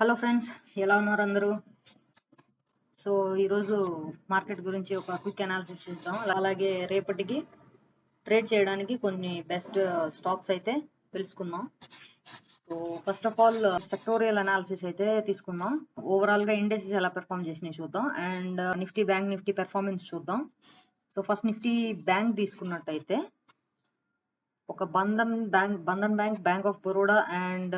Hello friends, ఎలా ఉన్నారు అందరూ? సో ఈరోజు మార్కెట్ గురించి ఒక క్విక్ అనాలిసిస్ చూద్దాం. అలాగే రేపటికి ట్రేడ్ చేయడానికి కొన్ని బెస్ట్ స్టాక్స్ అయితే తెలుసుకుందాం. So first of all sectorial analysis అయితే తీసుకుందాం. ఓవరాల్ గా ఇండెక్సెస్ ఎలా పెర్ఫామ్ చేసినాయి చూద్దాం, and Nifty bank Nifty performance చూద్దాం. సో ఫస్ట్ నిఫ్టీ బ్యాంక్ తీసుకున్నట్టయితే ఒక Bandhan bank, bank of Baroda and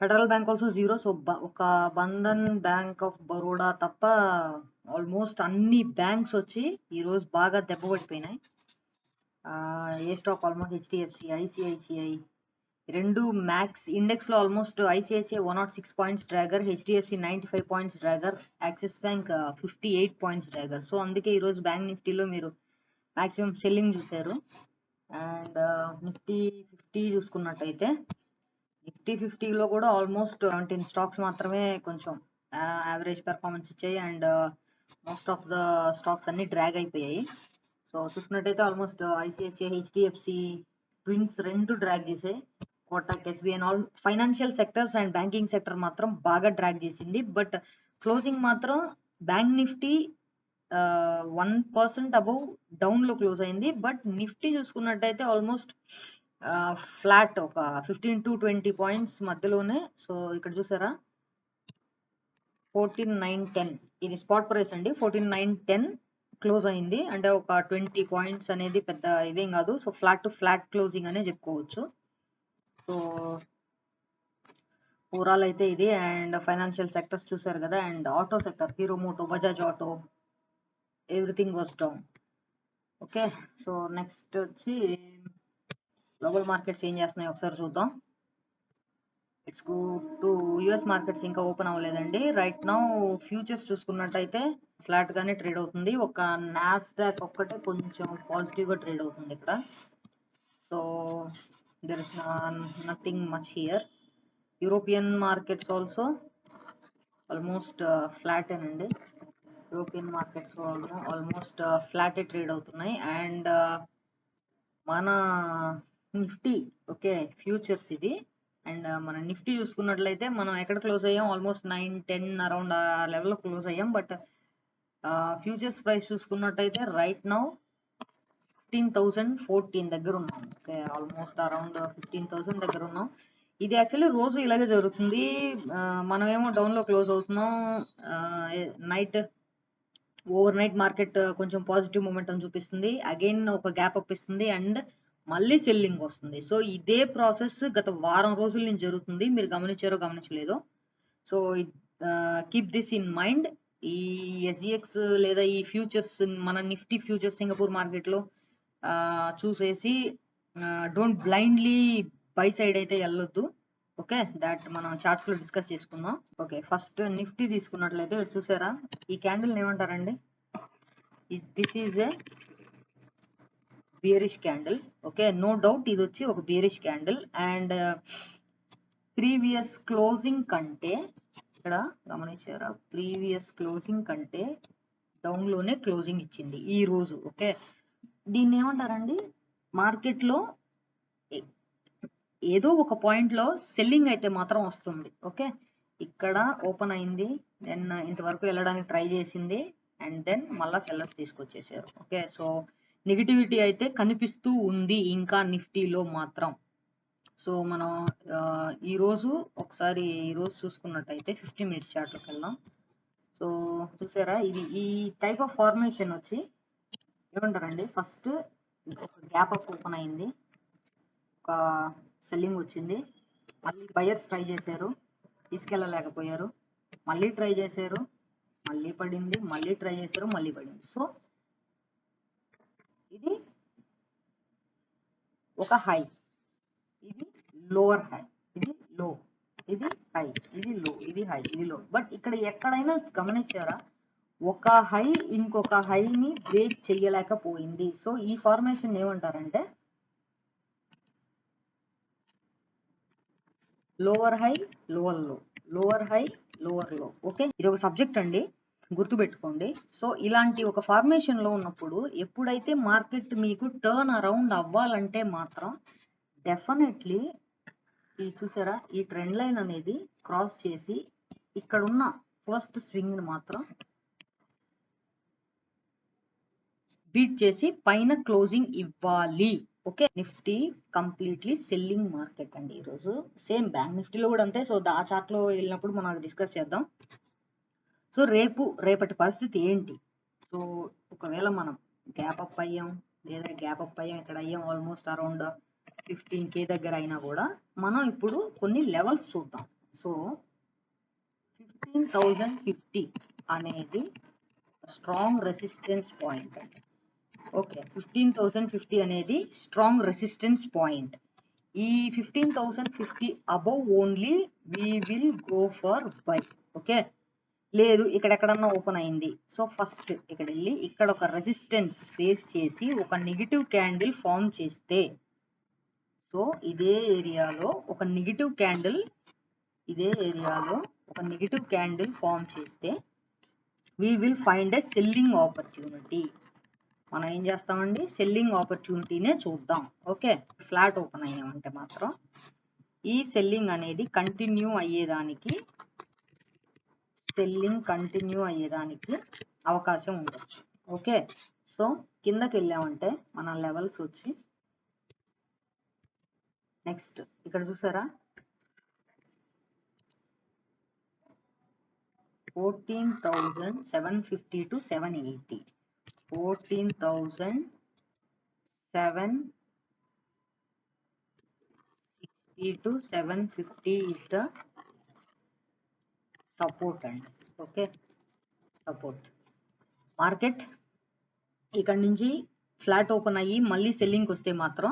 federal bank also zero. So ఒక బంధన్ బ్యాంక్ ఆఫ్ బరోడా తప్ప ఆల్మోస్ట్ అన్ని బ్యాంక్స్ వచ్చి ఈరోజు బాగా దెబ్బపడిపోయినాయి. ఏ స్టాక్ ఆల్మోస్ట్ హెచ్డిఎఫ్సి, ఐసిఐసిఐ రెండు మ్యాక్స్ ఇండెక్స్ లో almost ICICI 106 points dragger, HDFC 95 points dragger, Axis bank 58 points dragger. So అందుకే ఈరోజు బ్యాంక్ నిఫ్టీలో మీరు మాక్సిమం సెల్లింగ్ చూసారు. అండ్ నిఫ్టీ 50 చూసుకున్నట్టయితే నిఫ్టీ 50లో కూడా ఆల్మోస్ట్ 17 స్టాక్స్ మాత్రమే కొంచెం యావరేజ్ పెర్ఫార్మెన్స్ ఇచ్చాయి, and most of the stocks అన్ని డ్రాగ్ అయిపోయాయి. సో చూసుకున్నట్టయితే ఆల్మోస్ట్ ఐసిఐసిఐ, హెచ్డిఎఫ్సి ట్విన్స్ రెండు డ్రాగ్ చేసాయి. Kotak, SBI, all financial sectors and banking sector మాత్రం బాగా డ్రాగ్ చేసింది. బట్ క్లోజింగ్ మాత్రం బ్యాంక్ నిఫ్టీ 1% అబౌవ్ డౌన్ లో క్లోజ్ అయింది. బట్ నిఫ్టీ చూసుకున్నట్టయితే ఆల్మోస్ట్ ఫ్లాట్ ఒక 15 to 20 పాయింట్స్ మధ్యలోనే. సో ఇక్కడ చూసారా 14,910 ఇది స్పాట్ ప్రైస్ అండి. 14,910 క్లోజ్ అయింది, అంటే ఒక 20 పాయింట్స్ అనేది పెద్ద ఇదేం కాదు. So flat to flat closing అనే చెప్పుకోవచ్చు. సో ఓవరాల్ అయితే ఇది. అండ్ ఫైనాన్షియల్ సెక్టర్స్ చూసారు కదా, and auto sector Hero moto, Bajaj auto, everything was down. Okay, so next వచ్చి గ్లోబల్ మార్కెట్స్ ఏం చేస్తున్నాయి ఒకసారి చూద్దాం. It's go to US markets ఇంకా ఓపెన్ అవ్వలేదండి. రైట్ నౌ ఫ్యూచర్స్ చూసుకున్నట్టయితే ఫ్లాట్ గానే ట్రేడ్ అవుతుంది. ఒక నాస్డాక్ ఒక్కటే కొంచెం పాజిటివ్ గా ట్రేడ్ అవుతుంది ఇక్కడ. So there is nothing much here. European markets also almost flat అండి. European markets almost flat trade అవుతున్నాయి. అండ్ మన నిఫ్టీ ఓకే ఫ్యూచర్స్ ఇది. అండ్ మన నిఫ్టీ చూసుకున్నట్లయితే మనం ఎక్కడ క్లోజ్ అయ్యాం, ఆల్మోస్ట్ 9-10 అరౌండ్ ఆ లెవెల్లో క్లోజ్ అయ్యాం. బట్ ఫ్యూచర్స్ ప్రైస్ చూసుకున్నట్టయితే రైట్ నౌ 15,014 దగ్గర ఉన్నాం. ఓకే, ఆల్మోస్ట్ అరౌండ్ 15,000 దగ్గర ఉన్నాం. ఇది యాక్చువల్లీ రోజు ఇలాగే జరుగుతుంది. మనమేమో డౌన్ లో క్లోజ్ అవుతున్నాం. నైట్ ఓవర్ నైట్ మార్కెట్ కొంచెం పాజిటివ్ మూమెంటం చూపిస్తుంది, అగైన్ ఒక గ్యాప్ అప్ ఇస్తుంది, అండ్ మళ్ళీ సెల్లింగ్ వస్తుంది. సో ఇదే ప్రాసెస్ గత వారం రోజుల నుంచి జరుగుతుంది. మీరు గమనించారో గమనించలేదో. So keep this in mind. ఈ ఎస్జిఎక్స్ లేదా ఈ ఫ్యూచర్స్, మన నిఫ్టీ ఫ్యూచర్స్ సింగపూర్ మార్కెట్ లో చూసేసి డోంట్ బ్లైండ్లీ బై సైడ్ అయితే వెళ్ళొద్దు. ఓకే, దాట్ మనం చార్ట్స్ లో డిస్కస్ చేసుకుందాం. ఓకే, ఫస్ట్ నిఫ్టీ తీసుకున్నట్లయితే చూసారా ఈ క్యాండిల్ ఏమంటారండి, this is a bearish candle. Okay, no doubt ఇది వచ్చి ఒక bearish candle. And previous closing కంటే ఇక్కడ గమనించారా, ప్రీవియస్ క్లోజింగ్ కంటే డౌన్ లోనే క్లోజింగ్ ఇచ్చింది ఈ రోజు. ఓకే, దీన్ని ఏమంటారండి, మార్కెట్ లో ఏదో ఒక పాయింట్ లో సెల్లింగ్ అయితే మాత్రం వస్తుంది. ఓకే, ఇక్కడ ఓపెన్ అయింది, దెన్ ఇంతవరకు వెళ్ళడానికి ట్రై చేసింది, అండ్ దెన్ మళ్ళా సెల్లర్స్ తీసుకొచ్చేసారు. ఓకే, సో నెగిటివిటీ అయితే కనిపిస్తూ ఉంది ఇంకా నిఫ్టీలో మాత్రం. సో మనం ఈరోజు ఒకసారి ఈరోజు చూసుకున్నట్టయితే 50 మినిట్స్ చార్ట్లోకి వెళ్దాం. సో చూసారా, ఇది ఈ టైప్ ఆఫ్ ఫార్మేషన్ వచ్చి ఏమంటారండి, ఫస్ట్ ఒక గ్యాప్ అప్ ఓపెన్ అయింది, ఒక సెల్లింగ్ వచ్చింది, మళ్ళీ బయర్స్ ట్రై చేశారు, తీసుకెళ్ళలేకపోయారు, మళ్ళీ ట్రై చేశారు, మళ్ళీ పడింది, మళ్ళీ ట్రై చేశారు, మళ్ళీ పడింది. సో ఇది ఒక హై, ఇది లోవర్ హై, ఇది లో, ఇది హై, ఇది లో, ఇది హై, ఇది లో. బట్ ఇక్కడ ఎక్కడైనా గమనించారా, ఒక హై ఇంకొక హైని బ్రేక్ చెయ్యలేకపోయింది. సో ఈ ఫార్మేషన్ ఏమంటారంటే లోవర్ హై లోవర్ లో, లోవర్ హై లోవర్ లో. ఓకే, ఇది ఒక సబ్జెక్ట్ అండి, గుర్తుపెట్టుకోండి. సో ఇలాంటి ఒక ఫార్మేషన్ లో ఉన్నప్పుడు ఎప్పుడైతే మార్కెట్ మీకు టర్న్ అరౌండ్ అవ్వాలంటే మాత్రం డెఫినెట్లీ ఈ చూసారా, ఈ ట్రెండ్ లైన్ అనేది క్రాస్ చేసి ఇక్కడ ఉన్న ఫస్ట్ స్వింగ్ మాత్రం బీట్ చేసి పైన క్లోజింగ్ ఇవ్వాలి. Okay, Nifty completely selling market అండి ఈరోజు. సేమ్ బ్యాంక్ నిఫ్టీలో కూడా అంతే. సో ఆ చార్ట్ లో వెళ్ళినప్పుడు మనం అది డిస్కస్ చేద్దాం. సో రేపటి పరిస్థితి ఏంటి? సో ఒకవేళ మనం గ్యాప్ అప్ అయ్యాం, లేదా గ్యాప్ అప్ అయ్యాం ఇక్కడ అయ్యాం ఆల్మోస్ట్ అరౌండ్ 15K దగ్గర అయినా కూడా మనం ఇప్పుడు కొన్ని లెవెల్స్ చూద్దాం. సో 15,050 అనేది స్ట్రాంగ్ రెసిస్టెన్స్ పాయింట్. ఓకే, 15,050 అనేది స్ట్రాంగ్ రెసిస్టెన్స్ పాయింట్. ఈ 15,050 above only we will go for buy. Okay, లేదు ఇక్కడెక్కడన్నా ఓపెన్ అయింది. సో ఫస్ట్ ఇక్కడ వెళ్ళి ఇక్కడ ఒక రెసిస్టెన్స్ ఫేస్ చేసి ఒక నెగిటివ్ క్యాండిల్ ఫామ్ చేస్తే, సో ఇదే ఏరియాలో ఒక నెగిటివ్ క్యాండిల్ ఫామ్ చేస్తే we will find a selling opportunity. మనం ఏం చేస్తామండి, సెల్లింగ్ ఆపర్చునిటీనే చూద్దాం. ఓకే, ఫ్లాట్ ఓపెన్ అయ్యామంటే మాత్రం ఈ సెల్లింగ్ అనేది కంటిన్యూ అయ్యేదానికి అవకాశం ఉండొచ్చు. ఓకే, సో కిందకి వెళ్ళామంటే మన లెవెల్స్ వచ్చి నెక్స్ట్ ఇక్కడ చూసారా 14,750 to 780. 14,760 to 750 is the support అండి. ఓకే, సపోర్ట్ మార్కెట్ ఇక్కడ నుంచి ఫ్లాట్ ఓపెన్ అయ్యి మళ్ళీ సెల్లింగ్ వస్తే మాత్రం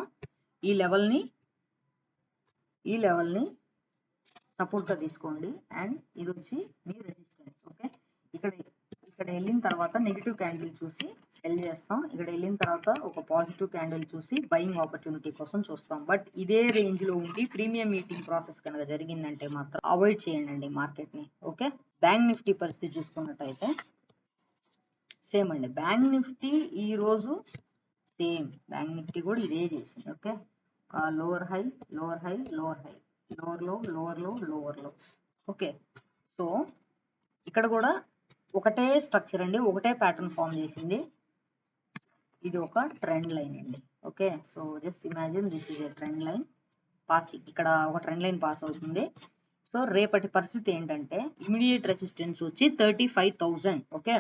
ఈ లెవెల్ని సపోర్ట్ గా తీసుకోండి. అండ్ ఇది వచ్చి మీ రెసిస్టెన్స్. ఓకే, ఇక్కడ వెళ్ళిన తర్వాత నెగిటివ్ క్యాండిల్ చూసి సెల్ చేస్తాం. ఇక్కడ వెళ్ళిన తర్వాత ఒక పాజిటివ్ క్యాండిల్ చూసి బయింగ్ ఆపర్చునిటీ కోసం చూస్తాం. బట్ ఇదే రేంజ్ లో ఉండి ప్రీమియం మీటింగ్ ప్రాసెస్ కనుక జరిగిందంటే మాత్రం అవాయిడ్ చేయండి మార్కెట్ ని. ఓకే, బ్యాంక్ నిఫ్టీ పరిస్థితి చూసుకున్నట్టయితే సేమ్ అండి. బ్యాంక్ నిఫ్టీ ఈ రోజు సేమ్, బ్యాంక్ నిఫ్టీ కూడా ఇదే చేసింది. ఓకే, లోవర్ హై, లోవర్ లో. ఓకే, సో ఇక్కడ కూడా ఒకటే స్ట్రక్చర్ అండి, ఒకటే ప్యాటర్న్ ఫామ్ చేసింది. ఇది ఒక ట్రెండ్ లైన్ అండి. Okay, so just imagine this is a trend line passing. ఇక్కడ ఒక ట్రెండ్ లైన్ పాస్ అవుతుంది. సో రేపటి పరిస్థితి ఏంటంటే ఇమీడియట్ రెసిస్టెన్స్ వచ్చి 35,000. ఓకే,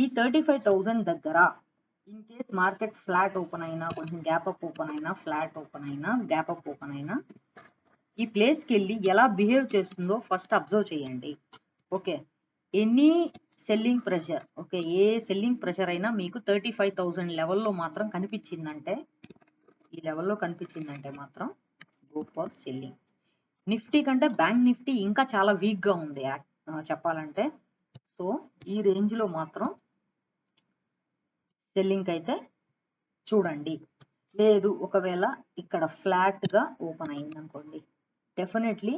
ఈ 35,000 దగ్గర in case market flat open అయినా, కొంచెం గ్యాప్ అప్ ఓపెన్ అయినా, ఫ్లాట్ ఓపెన్ అయినా, గ్యాప్ అప్ ఓపెన్ అయినా, ఈ ప్లేస్కి వెళ్ళి ఎలా బిహేవ్ చేస్తుందో ఫస్ట్ అబ్జర్వ్ చేయండి. Okay, any selling pressure, okay, ఏ సెల్లింగ్ ప్రెషర్ అయినా మీకు 35,000 లెవెల్లో మాత్రం కనిపించిందంటే, ఈ లెవెల్లో కనిపించిందంటే మాత్రం గో ఫర్ సెల్లింగ్. నిఫ్టీ కంటే బ్యాంక్ నిఫ్టీ ఇంకా చాలా వీక్ గా ఉంది చెప్పాలంటే. సో ఈ రేంజ్ లో మాత్రం సెల్లింగ్ అయితే చూడండి. లేదు ఒకవేళ ఇక్కడ ఫ్లాట్ గా ఓపెన్ అయింది అనుకోండి, డెఫినెట్లీ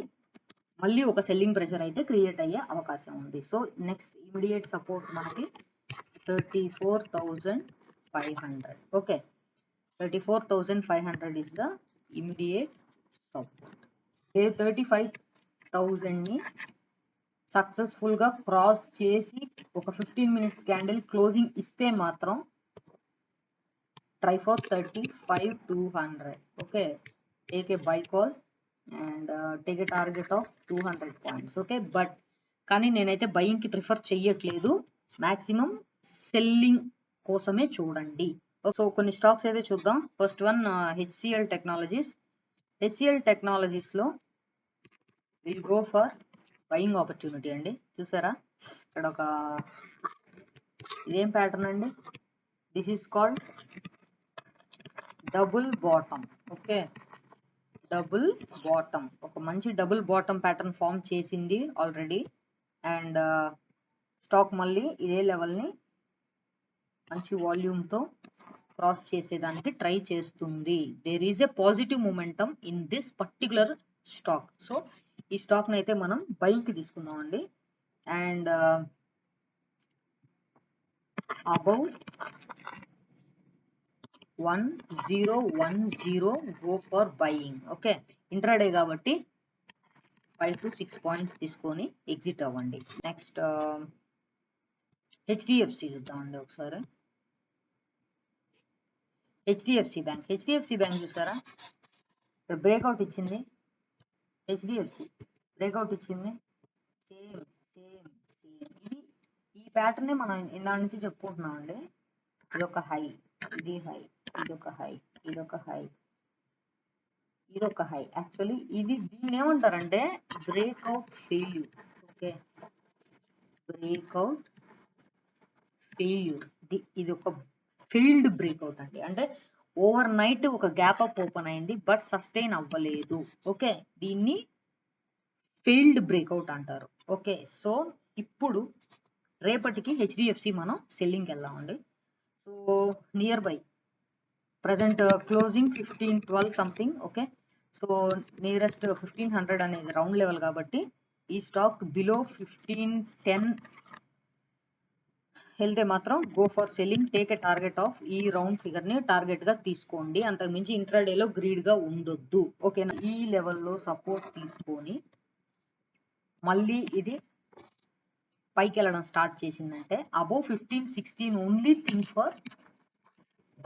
మళ్ళీ ఒక సెల్లింగ్ ప్రెషర్ అయితే క్రియేట్ అయ్యే అవకాశం ఉంది. సో నెక్స్ట్ ఇమీడియట్ సపోర్ట్ మనకి 34,500. Okay, 34,500 is the immediate support. 35,000 ని సక్సెస్ఫుల్ గా క్రాస్ చేసి ఒక 15 మినిట్స్ క్యాండిల్ క్లోజింగ్ ఇస్తే మాత్రం try for 35,200. Okay, take a by call and take a target of 200 points. Okay, but కానీ నేనైతే బయింగ్ కి ప్రిఫర్ చెయ్యట్లేదు, మాక్సిమం సెల్లింగ్ కోసమే చూడండి. సో కొన్ని స్టాక్స్ అయితే చూద్దాం. ఫస్ట్ వన్ HCL టెక్నాలజీస్ లో will go for buying opportunity అండి. చూసారా ఇక్కడ ఒక ఇదేం ప్యాటర్న్ అండి, this is called double bottom. Okay, double bottom, ఒక మంచి డబుల్ బాటమ్ ప్యాటర్న్ ఫామ్ చేసింది ఆల్రెడీ. అండ్ స్టాక్ మళ్ళీ ఇదే లెవెల్ని మంచి వాల్యూమ్తో క్రాస్ చేసేదానికి ట్రై చేస్తుంది. There is a positive momentum in this particular stock. So ఈ స్టాక్ని అయితే మనం బైకి తీసుకుందాం అండి. And above 1010 go for buying. Okay, intraday కాబట్టి 5 to 6 పాయింట్స్ తీసుకొని ఎగ్జిట్ అవ్వండి. నెక్స్ట్ హెచ్డిఎఫ్సి చూద్దామండి ఒకసారి. హెచ్డిఎఫ్సి బ్యాంక్ చూసారా, ఇక్కడ బ్రేక్అవుట్ ఇచ్చింది. హెచ్డిఎఫ్సి బ్రేక్అవుట్ ఇచ్చింది. సేమ్ ఇది ఈ ప్యాటర్నే మనం ఇందా నుంచి చెప్పుకుంటున్నాం అండి. ఇదొక హై, ఇది హై, ఇదొక హై, ఇదొక హై, ఇదొక హై. యాక్చువల్లీ దీన్ని ఏమంటారంటే breakout failure. Okay, breakout failure. ఇది ఒక ఫెయిల్డ్ బ్రేక్అవుట్ అండి. అంటే ఓవర్ నైట్ ఒక గ్యాప్ అప్ ఓపెన్ అయింది బట్ సస్టైన్ అవ్వలేదు. ఓకే, దీన్ని ఫెయిల్డ్ బ్రేక్అవుట్ అంటారు. ఓకే, సో ఇప్పుడు రేపటికి హెచ్డిఎఫ్సి మనం సెల్లింగ్కి వెళ్దామండి. So near by present closing 1512 something. Okay, so nearest 1500 అనేది రౌండ్ లెవెల్ కాబట్టి ఈ స్టాక్ బిలో 1510 వెళ్తే మాత్రం go for selling. Take a target of ఈ రౌండ్ ఫిగర్ ని టార్గెట్ గా తీసుకోండి. అంతకు మించి ఇంట్రాడేలో గ్రీడ్ గా ఉండొద్దు. ఓకేనా, ఈ లెవెల్లో సపోర్ట్ తీసుకొని మళ్ళీ ఇది పైకి వెళ్ళడం స్టార్ట్ చేసిందంటే above 1516 only think for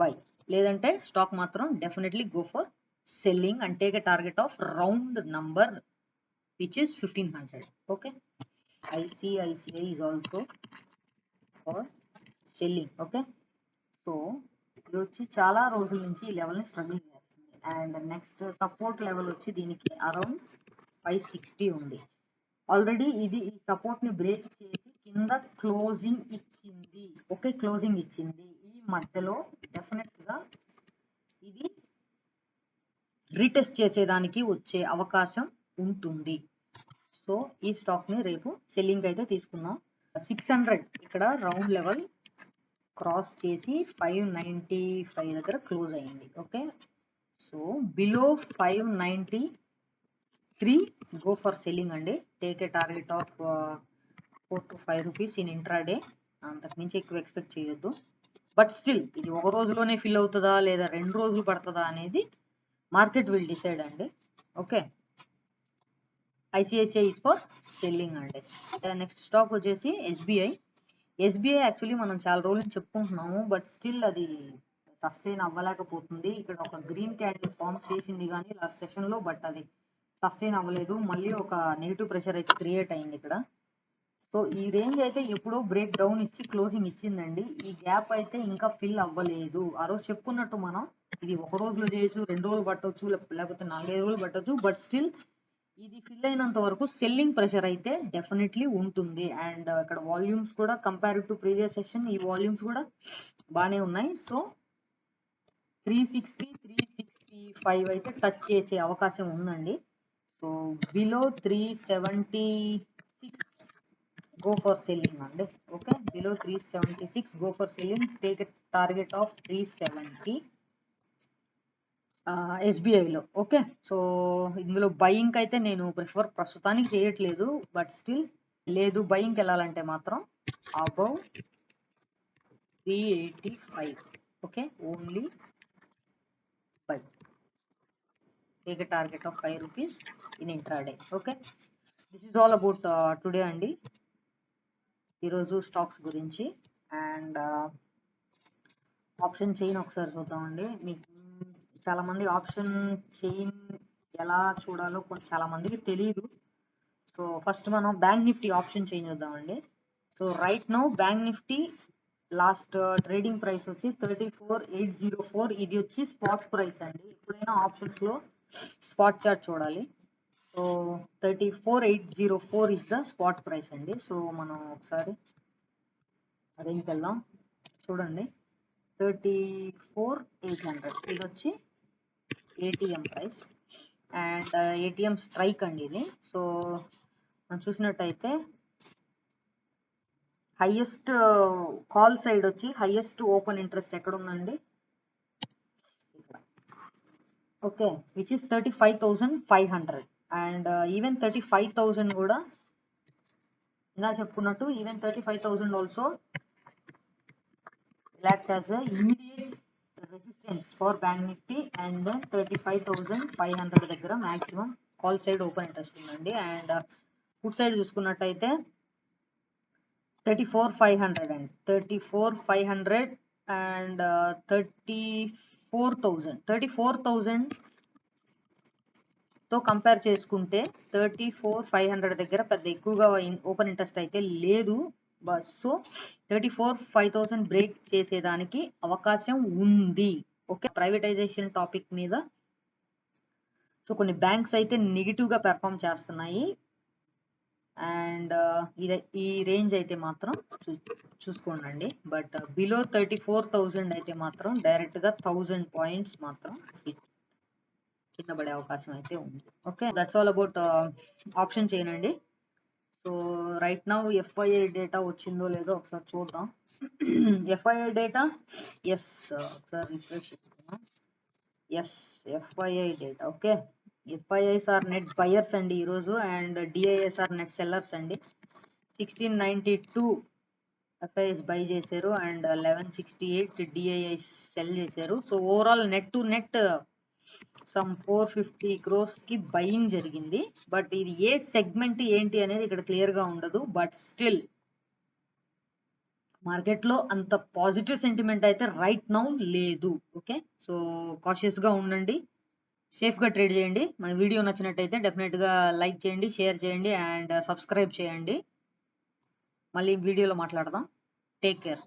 by. లేదంటే స్టాక్ మాత్రం definitely go for selling and take a target of round number which is 1500. Okay, ICICI is also for selling. Okay, so ఇది వచ్చి చాలా రోజుల నుంచి ఈ లెవెల్ ని స్ట్రగుల్ చేస్తుంది. అండ్ నెక్స్ట్ సపోర్ట్ లెవెల్ వచ్చి దీనికి అరౌండ్ 560 ఉంది. ఆల్రెడీ ఇది ఈ సపోర్ట్ ని బ్రేక్ చేసి కింద క్లోజింగ్ ఇచ్చింది. ఓకే, క్లోజింగ్ ఇచ్చింది. ఈ మధ్యలో డెఫినెట్ గా ఇది రీటెస్ట్ చేసేదానికి వచ్చే అవకాశం ఉంటుంది. సో ఈ స్టాక్ ని రేపు సెల్లింగ్ అయితే తీసుకుందాం. 600 ఇక్కడ రౌండ్ లెవెల్ క్రాస్ చేసి 595 దగ్గర క్లోజ్ అయింది. Okay, so below 593 go for selling అండి. Take a target of 4 to 5 rupees in intraday. అంతకు మించి ఎక్కువ ఎక్స్పెక్ట్ చేయొద్దు. బట్ స్టిల్ ఇది ఒక రోజులోనే ఫిల్ అవుతుందా లేదా 2 రోజులు పడుతుందా అనేది మార్కెట్ విల్ డిసైడ్ అండి. Okay, ICICI is for selling అండి. నెక్స్ట్ స్టాక్ వచ్చేసి ఎస్బీఐ. యాక్చువల్లీ మనం చాలా రోజులు చెప్పుకుంటున్నాము బట్ స్టిల్ అది సస్టైన్ అవ్వలేకపోతుంది. ఇక్కడ ఒక గ్రీన్ క్యాండిల్ ఫామ్ చేసింది కానీ లాస్ట్ సెషన్ లో, బట్ అది సస్టైన్ అవ్వలేదు. మళ్ళీ ఒక నెగిటివ్ ప్రెషర్ అయితే క్రియేట్ అయింది ఇక్కడ. సో ఈ రేంజ్ అయితే ఎప్పుడో బ్రేక్ డౌన్ ఇచ్చి క్లోజింగ్ ఇచ్చిందండి. ఈ గ్యాప్ అయితే ఇంకా ఫిల్ అవ్వలేదు. ఆ రోజు చెప్పుకున్నట్టు మనం ఇది ఒక రోజులో చేయొచ్చు, 2 రోజులు పట్టవచ్చు, లేకపోతే 4-5 రోజులు పట్టవచ్చు. బట్ స్టిల్ ఇది ఫిల్ అయినంత వరకు సెల్లింగ్ ప్రెషర్ అయితే డెఫినెట్లీ ఉంటుంది. అండ్ ఇక్కడ వాల్యూమ్స్ కూడా కంపేర్ టు ప్రీవియస్ సెషన్ ఈ వాల్యూమ్స్ కూడా బాగానే ఉన్నాయి. సో 360-365 అయితే టచ్ చేసే అవకాశం ఉందండి. So below 376 go for selling అండి. Okay, below 376 go for selling. Take a target of 370 ఎస్బీఐలో. ఓకే, సో ఇందులో బయింగ్ అయితే నేను ప్రిఫర్ ప్రస్తుతానికి చేయట్లేదు. బట్ స్టిల్ లేదు, బయింగ్కి వెళ్ళాలంటే మాత్రం above 385. Okay, only by. Take a target of 5 rupees in intraday. Okay, this is all about today అండి, ఈరోజు స్టాక్స్ గురించి. అండ్ ఆప్షన్ చైన్ ఒకసారి చూద్దామండి. మీకు చాలా మంది ఆప్షన్ చైన్ ఎలా చూడాలో చాలా మందికి తెలియదు. సో ఫస్ట్ మనం బ్యాంక్ నిఫ్టీ ఆప్షన్ చైన్ చూద్దామండి. So right now bank Nifty last trading price వచ్చి 34,804. ఇది వచ్చి స్పాట్ ప్రైస్ అండి. ఎప్పుడైనా ఆప్షన్స్ లో స్పాట్ చార్ట్ చూడాలి. So 34,804 is the spot price అండి. సో మనం ఒకసారి అదేంటి వెళ్దాం చూడండి. 34,800 ఇది వచ్చి ATM price and ATM strike అండి ఇది. సో మనం చూసినట్టయితే హైయెస్ట్ కాల్ సైడ్ వచ్చి హైయెస్ట్ ఓపెన్ ఇంట్రెస్ట్ ఎక్కడ ఉందండి, okay, which is 35,500. And even 35,000 కూడా ఇలా చెప్పుకున్నట్టు even 35,000 also act as a immediate resistance for bank nifty. And then 35,500 దగ్గర maximum call side open interest ఉందండి. అండ్ పుట్ సైడ్ చూసుకున్నట్టయితే 34,500 అండి, 34,500 అండ్ 34,000 తో కంపేర్ చేసుకుంటే 34,500 దగ్గర పెద్ద ఎక్కువగా ఓపెన్ ఇంట్రెస్ట్ అయితే లేదు. సో 5,000 బ్రేక్ చేసేదానికి అవకాశం ఉంది. ఓకే, ప్రైవేటైజేషన్ టాపిక్ మీద సో కొన్ని బ్యాంక్స్ అయితే నెగిటివ్ గా పెర్ఫామ్ చేస్తున్నాయి. అండ్ ఈ రేంజ్ అయితే మాత్రం చూసుకోండి. బట్ బిలో 34,000 అయితే మాత్రం డైరెక్ట్ గా 1,000 పాయింట్స్ మాత్రం కింద పడే అవకాశం అయితే ఉంది. Okay, that's all about option chain అండి. So right now FII data వచ్చిందో లేదో ఒకసారి చూద్దాం. ఎఫ్ఐఐ డేటా ఎస్, ఒకసారి రిఫ్రెష్ చేసుకుందాం. Yes, FII data. Okay, FIIs are net buyers అండి ఈరోజు, and DIs are net sellers అండి. 1692 ఎఫ్ఐఐస్ బై చేశారు అండ్ 1168 డిఐఐస్ సెల్ చేశారు. So overall net to net sum 450 crores కి బయింగ్ జరిగింది. బట్ ఇది ఏ సెగ్మెంట్ ఏంటి అనేది ఇక్కడ క్లియర్ గా ఉండదు. బట్ స్టిల్ మార్కెట్ లో అంత పాజిటివ్ సెంటిమెంట్ అయితే రైట్ నౌ లేదు. ఓకే, సో కాషియస్ గా ఉండండి, సేఫ్ గా ట్రేడ్ చేయండి. మన వీడియో నచ్చినట్టయితే డెఫినెట్ గా లైక్ చేయండి, షేర్ చేయండి అండ్ సబ్స్క్రైబ్ చేయండి. మళ్ళీ వీడియోలో మాట్లాడదాం. Take care.